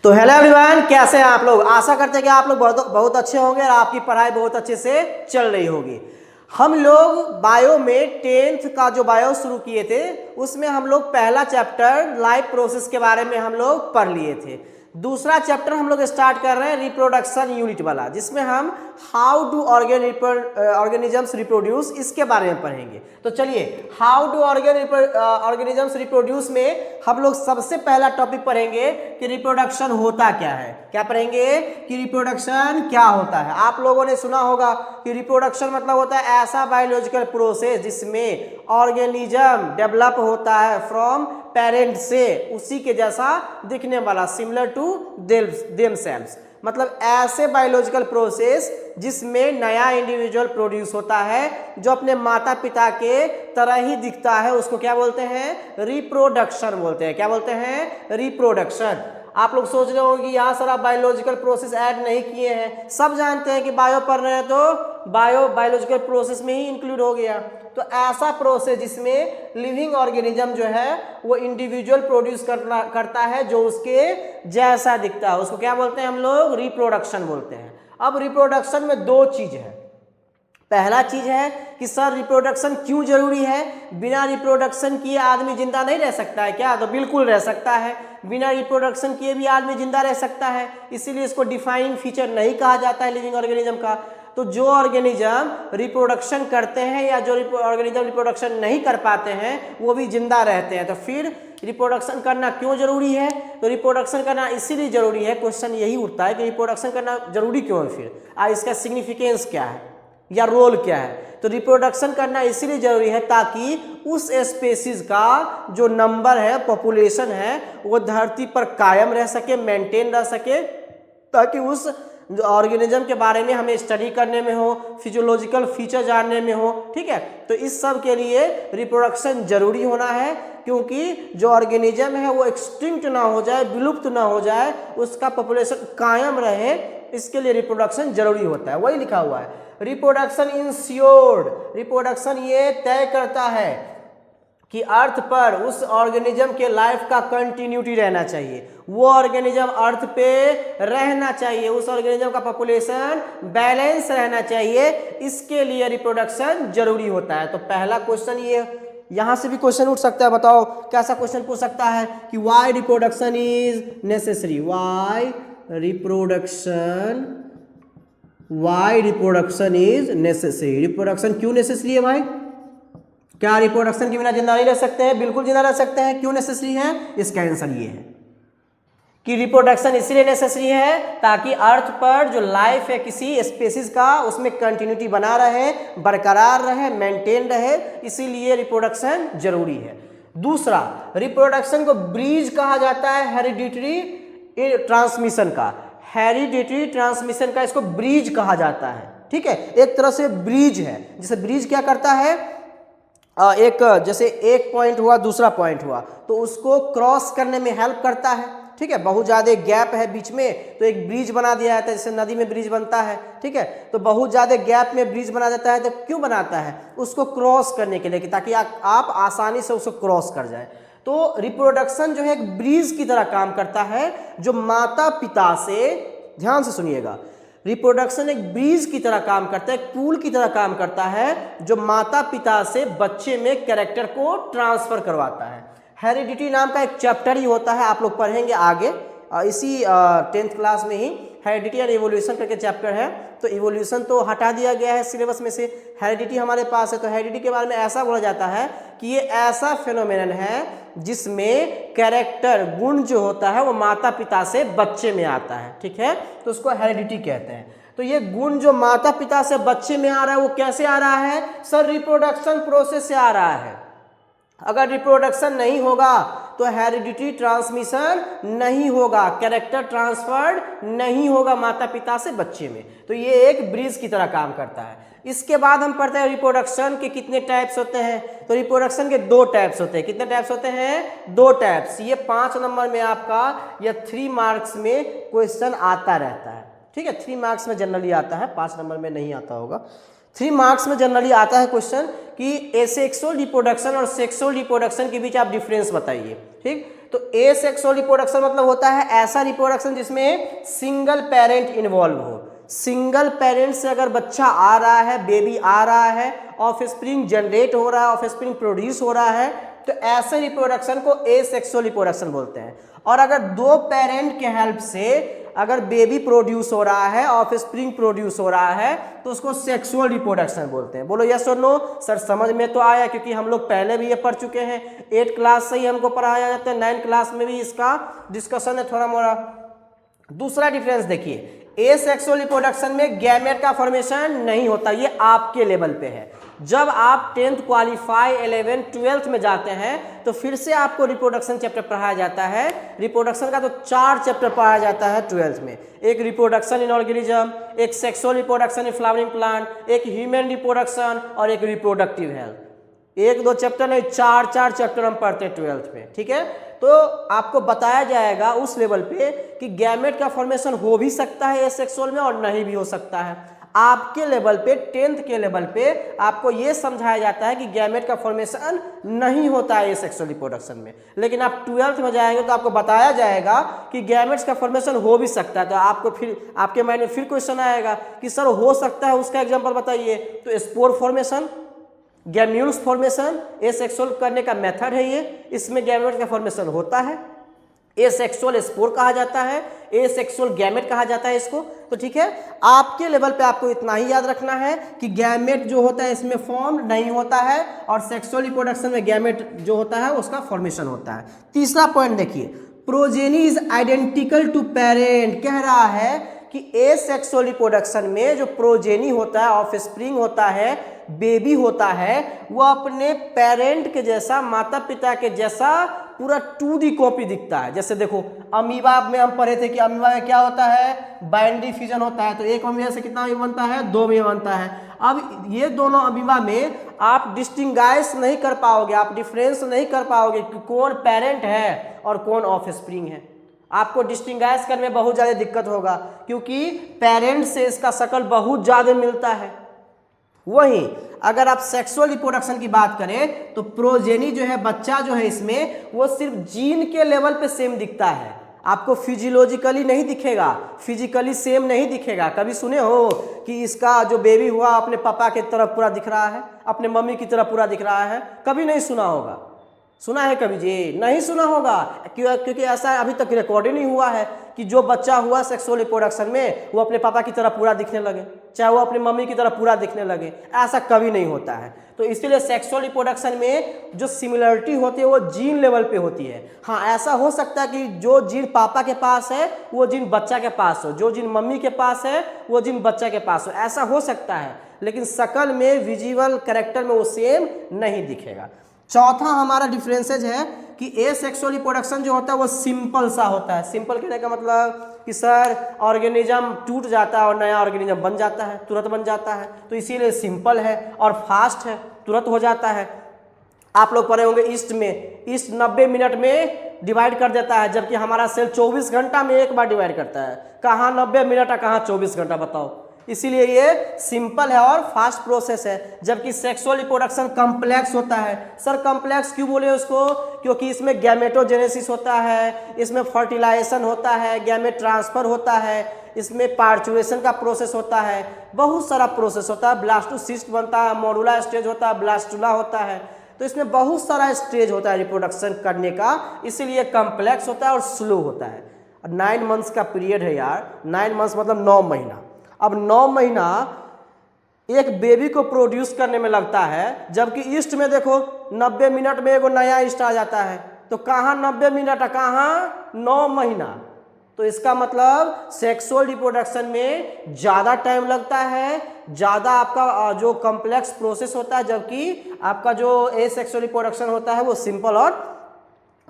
तो hello everyone, कैसे हैं आप लोग। आशा करते हैं कि आप लोग बहुत अच्छे होंगे और आपकी पढ़ाई बहुत अच्छे से चल रही होगी। हम लोग बायो में 10th का जो बायो शुरू किए थे उसमें हम लोग पहला चैप्टर लाइफ प्रोसेस के बारे में हम लोग पढ़ लिए थे। दूसरा चैप्टर हम लोग स्टार्ट कर रहे हैं रिप्रोडक्शन यूनिट वाला, जिसमें हम हाउ डू ऑर्गेनिजम्स रिप्रोड्यूस इसके बारे में पढ़ेंगे। तो चलिए, हाउ डू ऑर्गेनिजम्स रिप्रोड्यूस में हम लोग सबसे पहला टॉपिक पढ़ेंगे कि रिप्रोडक्शन होता क्या है। क्या पढ़ेंगे कि रिप्रोडक्शन क्या होता है। आप लोगों ने सुना होगा कि रिप्रोडक्शन मतलब होता है ऐसा बायोलॉजिकल प्रोसेस जिसमें ऑर्गेनिज्म डेवलप होता है फ्रॉम पेरेंट से, उसी के जैसा दिखने वाला, सिमिलर टू देमसेल्व्स। मतलब ऐसे बायोलॉजिकल प्रोसेस जिसमें नया इंडिविजुअल प्रोड्यूस होता है जो अपने माता पिता के तरह ही दिखता है, उसको क्या बोलते हैं? रिप्रोडक्शन बोलते हैं। क्या बोलते हैं? रिप्रोडक्शन। आप लोग सोच रहे होंगे कि यहाँ सर आप बायोलॉजिकल प्रोसेस ऐड नहीं किए हैं। सब जानते हैं कि बायो पढ़ रहे हैं तो बायोलॉजिकल प्रोसेस में ही इंक्लूड हो गया। तो ऐसा प्रोसेस जिसमें लिविंग ऑर्गेनिज्म जो है वो इंडिविजुअल प्रोड्यूस करता है जो उसके जैसा दिखता है, उसको क्या बोलते हैं हम लोग? रिप्रोडक्शन बोलते हैं। अब रिप्रोडक्शन में दो चीज है। पहला चीज है कि सर रिप्रोडक्शन क्यों जरूरी है? बिना रिप्रोडक्शन किए आदमी जिंदा नहीं रह सकता है क्या? तो बिल्कुल रह सकता है। बिना रिप्रोडक्शन किए भी आदमी जिंदा रह सकता है, इसीलिए इसको डिफाइनिंग फीचर नहीं कहा जाता है लिविंग ऑर्गेनिज्म का। तो जो ऑर्गेनिज्म रिप्रोडक्शन करते हैं या जो ऑर्गेनिज्म रिप्रोडक्शन नहीं कर पाते हैं वो भी जिंदा रहते हैं। तो फिर रिप्रोडक्शन करना क्यों जरूरी है? तो रिप्रोडक्शन करना इसीलिए जरूरी है, क्वेश्चन यही उठता है कि रिप्रोडक्शन करना जरूरी क्यों है, फिर इसका सिग्निफिकेंस क्या है या रोल क्या है? तो रिप्रोडक्शन करना इसीलिए जरूरी है ताकि उस स्पेसीज का जो नंबर है, पॉपुलेशन है, वो धरती पर कायम रह सके, मेंटेन रह सके, ताकि उस ऑर्गेनिज्म के बारे में हमें स्टडी करने में हो, फिजियोलॉजिकल फीचर जानने में हो। ठीक है, तो इस सब के लिए रिप्रोडक्शन जरूरी होना है, क्योंकि जो ऑर्गेनिज्म है वो एक्सटिंक्ट ना हो जाए, विलुप्त ना हो जाए, उसका पॉपुलेशन कायम रहे, इसके लिए रिप्रोडक्शन जरूरी होता है। वही लिखा हुआ है, रिप्रोडक्शन इंश्योर्ड। रिप्रोडक्शन ये तय करता है कि अर्थ पर उस ऑर्गेनिज्म के लाइफ का कंटिन्यूटी रहना चाहिए, वो ऑर्गेनिज्म अर्थ पे रहना चाहिए, उस ऑर्गेनिज्म का पॉपुलेशन बैलेंस रहना चाहिए, इसके लिए रिप्रोडक्शन जरूरी होता है। तो पहला क्वेश्चन ये, यहां से भी क्वेश्चन उठ सकता है। बताओ कैसा क्वेश्चन पूछ सकता है कि why reproduction is necessary. Why reproduction is necessary. Reproduction क्यों नेसेसरी है भाई? क्या रिप्रोडक्शन के बिना जिंदा नहीं रह सकते हैं? बिल्कुल जिंदा रह सकते हैं। क्यों नेसेसरी है? इसका आंसर ये है कि रिप्रोडक्शन इसलिए नेसेसरी है ताकि अर्थ पर जो लाइफ है किसी स्पेसीज का, उसमें कंटिन्यूटी बना रहे, बरकरार रहे, मेंटेन रहे, इसीलिए रिप्रोडक्शन जरूरी है। दूसरा, रिप्रोडक्शन को ब्रिज कहा जाता है, हेरिडिटरी ट्रांसमिशन का। हेरिडिटरी ट्रांसमिशन का इसको ब्रिज कहा जाता है। ठीक है, एक तरह से ब्रिज है। जैसे ब्रिज क्या करता है, जैसे एक पॉइंट हुआ, दूसरा पॉइंट हुआ, तो उसको क्रॉस करने में हेल्प करता है। ठीक है, बहुत ज़्यादा गैप है बीच में तो एक ब्रिज बना दिया जाता है, जैसे नदी में ब्रिज बनता है। ठीक है, तो बहुत ज़्यादा गैप में ब्रिज बना देता है, तो क्यों बनाता है? उसको क्रॉस करने के लिए, ताकि आप आसानी से उसको क्रॉस कर जाए। तो रिप्रोडक्शन जो है एक ब्रिज की तरह काम करता है, जो माता पिता से, ध्यान से सुनिएगा, रिप्रोडक्शन एक ब्रिज की तरह काम करता है, एक पुल की तरह काम करता है, जो माता पिता से बच्चे में कैरेक्टर को ट्रांसफर करवाता है। हेरिडिटी नाम का एक चैप्टर ही होता है, आप लोग पढ़ेंगे आगे, इसी 10th क्लास में ही हेरिडिटी एंड इवोल्यूशन करके चैप्टर है। तो इवोल्यूशन तो हटा दिया गया है सिलेबस में से, हेरिडिटी हमारे पास है। तो हेरिडिटी के बारे में ऐसा बोला जाता है कि ये ऐसा फेनोमेनन है जिसमें कैरेक्टर, गुण जो होता है वो माता पिता से बच्चे में आता है। ठीक है, तो उसको हेरिडिटी कहते हैं। तो ये गुण जो माता पिता से बच्चे में आ रहा है वो कैसे आ रहा है? सर रिप्रोडक्शन प्रोसेस से आ रहा है। अगर रिप्रोडक्शन नहीं होगा तो हेरिडिटी ट्रांसमिशन नहीं होगा, कैरेक्टर ट्रांसफर्ड नहीं होगा माता पिता से बच्चे में। तो ये एक ब्रिज की तरह काम करता है। इसके बाद हम पढ़ते हैं रिप्रोडक्शन के कितने टाइप्स होते हैं। तो रिप्रोडक्शन के 2 टाइप्स होते हैं। कितने टाइप्स होते हैं? 2 टाइप्स। ये 5 नंबर में आपका या 3 मार्क्स में क्वेश्चन आता रहता है। ठीक है, 3 मार्क्स में जनरली आता है, 5 नंबर में नहीं आता होगा। 3 मार्क्स में जनरली आता है क्वेश्चन कि एसेक्सुअल रिप्रोडक्शन और सेक्सुअल रिप्रोडक्शन के बीच आप डिफरेंस बताइए। ठीक, तो एसेक्सुअल रिप्रोडक्शन मतलब होता है ऐसा रिप्रोडक्शन जिसमें सिंगल पेरेंट इन्वॉल्व हो। सिंगल पेरेंट से अगर बच्चा आ रहा है, बेबी आ रहा है, ऑफस्प्रिंग जनरेट हो रहा है, ऑफस्प्रिंग प्रोड्यूस हो रहा है, तो ऐसे रिप्रोडक्शन को एसेक्सुअल रिप्रोडक्शन बोलते हैं। और अगर दो पेरेंट के हेल्प से अगर बेबी प्रोड्यूस हो रहा है, ऑफस्प्रिंग प्रोड्यूस हो रहा है, तो उसको सेक्सुअल रिप्रोडक्शन बोलते हैं। बोलो यस और नो। सर समझ में तो आया, क्योंकि हम लोग पहले भी ये पढ़ चुके हैं, 8 क्लास से ही हमको पढ़ाया जाता है, 9 क्लास में भी इसका डिस्कशन है थोड़ा मोड़ा। दूसरा डिफरेंस देखिए, एसेक्सुअल रिप्रोडक्शन में गैमेट का फॉर्मेशन नहीं होता, ये आपके लेवल पे है। जब आप 10th क्वालिफाई 11 12th में जाते हैं तो फिर से आपको रिप्रोडक्शन चैप्टर पढ़ाया जाता है। रिप्रोडक्शन का तो 4 चैप्टर पढ़ाया जाता है 12th में, एक रिप्रोडक्शन इन ऑर्गेनिज्म, एक sexual reproduction in flowering plant, एक ह्यूमन रिप्रोडक्शन और एक रिप्रोडक्टिव हेल्थ। 1-2 चैप्टर नहीं, 4 चैप्टर हम पढ़ते हैं 12th में, ठीक है। तो आपको बताया जाएगा उस लेवल पे कि गैमेट का फॉर्मेशन हो भी सकता है एसेक्सुअल में और नहीं भी हो सकता है। आपके लेवल पे 10th के लेवल पे आपको ये समझाया जाता है कि गैमेट का फॉर्मेशन नहीं होता है एसेक्सुअल रिप्रोडक्शन में। लेकिन आप 12th में जाएंगे तो आपको बताया जाएगा कि गैमेट्स का फॉर्मेशन हो भी सकता है। तो आपको फिर आपके माइंड में फिर क्वेश्चन आएगा कि सर हो सकता है, उसका एग्जाम्पल बताइए। तो स्पोर फॉर्मेशन, गैम्यूल्स फॉर्मेशन, एसेक्सुअल करने का मेथड है ये, इसमें गैमेट का फॉर्मेशन होता है। एसेक्सुअल स्पोर कहा जाता है, एसेक्सुअल गैमेट कहा जाता है इसको। तो ठीक है, आपके लेवल पे आपको इतना ही याद रखना है कि गैमेट जो होता है इसमें फॉर्म नहीं होता है और सेक्सुअल रिप्रोडक्शन में गैमेट जो होता है उसका फॉर्मेशन होता है। तीसरा पॉइंट देखिए, progeny is identical to parent. कह रहा है कि एसेक्सुअल रिप्रोडक्शन में जो प्रोजेनी होता है, ऑफस्प्रिंग होता है, बेबी होता है, वो अपने पेरेंट के जैसा, माता पिता के जैसा पूरा 2D कॉपी दिखता है। जैसे देखो अमीबा में हम पढ़े थे कि अमीबा में क्या होता है, बाइनरी फ्यूजन होता है। तो एक अमीबा से कितना अमीबा बनता है, 2 अमीबा बनता है। अब ये दोनों अमीबा में आप डिस्टिंग्विश नहीं कर पाओगे, आप डिफरेंस नहीं कर पाओगे कि कौन पेरेंट है और कौन ऑफस्प्रिंग है। आपको डिस्टिंग्विश करने में बहुत ज़्यादा दिक्कत होगा, क्योंकि पेरेंट से इसका शक्ल बहुत ज़्यादा मिलता है। वहीं अगर आप सेक्सुअल रिप्रोडक्शन की बात करें तो प्रोजेनी जो है, बच्चा जो है इसमें, वो सिर्फ जीन के लेवल पे सेम दिखता है, आपको फिजियोलॉजिकली नहीं दिखेगा, फिजिकली सेम नहीं दिखेगा। कभी सुने हो कि इसका जो बेबी हुआ अपने पापा की तरफ पूरा दिख रहा है, अपने मम्मी की तरफ पूरा दिख रहा है? कभी नहीं सुना होगा। सुना है कभी जी? नहीं सुना होगा, क्योंकि ऐसा अभी तक रिकॉर्ड ही नहीं हुआ है कि जो बच्चा हुआ सेक्सुअल रिप्रोडक्शन में वो अपने पापा की तरह पूरा दिखने लगे, चाहे वो अपनी मम्मी की तरह पूरा दिखने लगे। ऐसा कभी नहीं होता है। तो इसलिए सेक्सुअल रिप्रोडक्शन में जो सिमिलरिटी होती है वो जीन लेवल पे होती है। हाँ, ऐसा हो सकता है कि जो जीन पापा के पास है वो जीन बच्चा के पास हो, जो जीन मम्मी के पास है वो जीन बच्चा के पास हो, ऐसा हो सकता है। लेकिन शकल में, विजुअल कैरेक्टर में वो सेम नहीं दिखेगा। चौथा हमारा डिफरेंसेज है कि एसेक्सुअल रिप्रोडक्शन जो होता है वो सिंपल सा होता है। सिंपल कहने का मतलब कि सर ऑर्गेनिज्म टूट जाता है और नया ऑर्गेनिज्म बन जाता है, तुरंत बन जाता है, तो इसीलिए सिंपल है और फास्ट है, तुरंत हो जाता है। आप लोग पढ़े होंगे ईस्ट में, ईस्ट 90 मिनट में डिवाइड कर देता है, जबकि हमारा सेल 24 घंटा में एक बार डिवाइड करता है। कहाँ 90 मिनट और कहाँ 24 घंटा, बताओ। इसीलिए ये सिंपल है और फास्ट प्रोसेस है। जबकि सेक्सुअल रिप्रोडक्शन कॉम्प्लेक्स होता है। सर कॉम्प्लेक्स क्यों बोले उसको? क्योंकि इसमें गैमेटोजेनेसिस होता है, इसमें फर्टिलाइजेशन होता है, गैमेट ट्रांसफर होता है, इसमें पार्चुरेशन का प्रोसेस होता है, बहुत सारा प्रोसेस होता है। ब्लास्टोसिस्ट बनता है, मॉडुला स्टेज होता है, ब्लास्टुला होता है। तो इसमें बहुत सारा स्टेज होता है रिप्रोडक्शन करने का, इसीलिए कॉम्प्लेक्स होता है और स्लो होता है। 9 मंथ्स का पीरियड है यार, 9 मंथ्स मतलब 9 महीना। अब 9 महीना एक बेबी को प्रोड्यूस करने में लगता है, जबकि ईस्ट में देखो 90 मिनट में एगो नया ईस्ट आ जाता है। तो कहाँ 90 मिनट, कहाँ 9 महीना। तो इसका मतलब सेक्सुअल रिप्रोडक्शन में ज़्यादा टाइम लगता है, ज़्यादा आपका जो कॉम्प्लेक्स प्रोसेस होता है, जबकि आपका जो एसेक्सुअल रिप्रोडक्शन होता है वो सिंपल और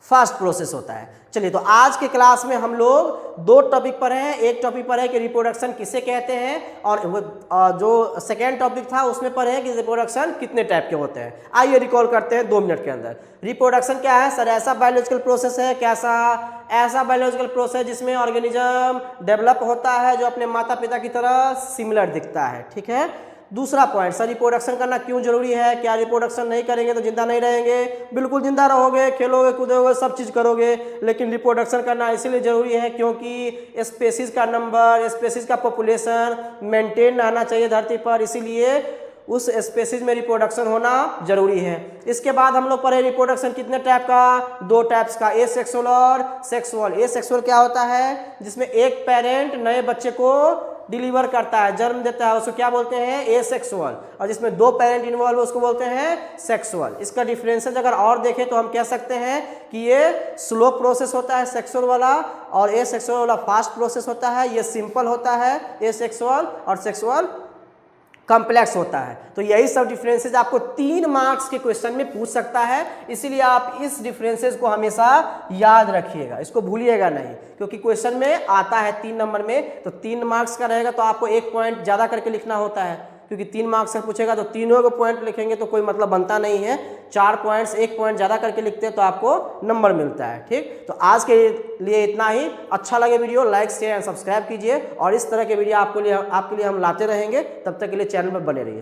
फास्ट प्रोसेस होता है। चलिए, तो आज के क्लास में हम लोग 2 टॉपिक पर हैं। एक टॉपिक पर है कि रिप्रोडक्शन किसे कहते हैं, और जो सेकेंड टॉपिक था उसमें पर है कि रिप्रोडक्शन कितने टाइप के होते हैं। आइए रिकॉल करते हैं 2 मिनट के अंदर। रिप्रोडक्शन क्या है सर? ऐसा बायोलॉजिकल प्रोसेस है, कैसा? ऐसा बायोलॉजिकल प्रोसेस जिसमें ऑर्गेनिज्म डेवलप होता है जो अपने माता पिता की तरह सिमिलर दिखता है, ठीक है। दूसरा पॉइंट, सर रिप्रोडक्शन करना क्यों जरूरी है, क्या रिप्रोडक्शन नहीं करेंगे तो जिंदा नहीं रहेंगे? बिल्कुल जिंदा रहोगे, खेलोगे कूदोगे सब चीज़ करोगे, लेकिन रिप्रोडक्शन करना इसीलिए जरूरी है क्योंकि स्पेसीज का नंबर, स्पेसीज का पॉपुलेशन मेंटेन रहना चाहिए धरती पर, इसीलिए उस स्पेसीज में रिप्रोडक्शन होना जरूरी है। इसके बाद हम लोग पढ़े रिप्रोडक्शन कितने टाइप का, 2 टाइप्स का, ए सेक्सुअल और सेक्सुअल। ए सेक्सुअल क्या होता है? जिसमें एक पेरेंट नए बच्चे को डिलीवर करता है, जन्म देता है, उसको क्या बोलते हैं? ए सेक्सुअल। और जिसमें 2 पेरेंट इन्वॉल्व है उसको बोलते हैं सेक्सुअल। इसका डिफरेंसेस अगर और देखें तो हम कह सकते हैं कि ये स्लो प्रोसेस होता है सेक्सुअल वाला, और ए सेक्सुअल वाला फास्ट प्रोसेस होता है। ये सिंपल होता है ए सेक्सुअल, और सेक्सुअल कॉम्प्लेक्स होता है। तो यही सब डिफरेंसेस आपको 3 मार्क्स के क्वेश्चन में पूछ सकता है, इसीलिए आप इस डिफरेंसेस को हमेशा याद रखिएगा, इसको भूलिएगा नहीं, क्योंकि क्वेश्चन में आता है 3 नंबर में, तो 3 मार्क्स का रहेगा तो आपको 1 पॉइंट ज़्यादा करके लिखना होता है, क्योंकि 3 मार्क्स का पूछेगा तो तीनों को पॉइंट लिखेंगे तो कोई मतलब बनता नहीं है। 4 पॉइंट्स 1 पॉइंट ज़्यादा करके लिखते हैं तो आपको नंबर मिलता है। ठीक, तो आज के लिए इतना ही। अच्छा लगे video like share and subscribe कीजिए, और इस तरह के वीडियो आपके लिए हम लाते रहेंगे। तब तक के लिए चैनल पर बने रहिए।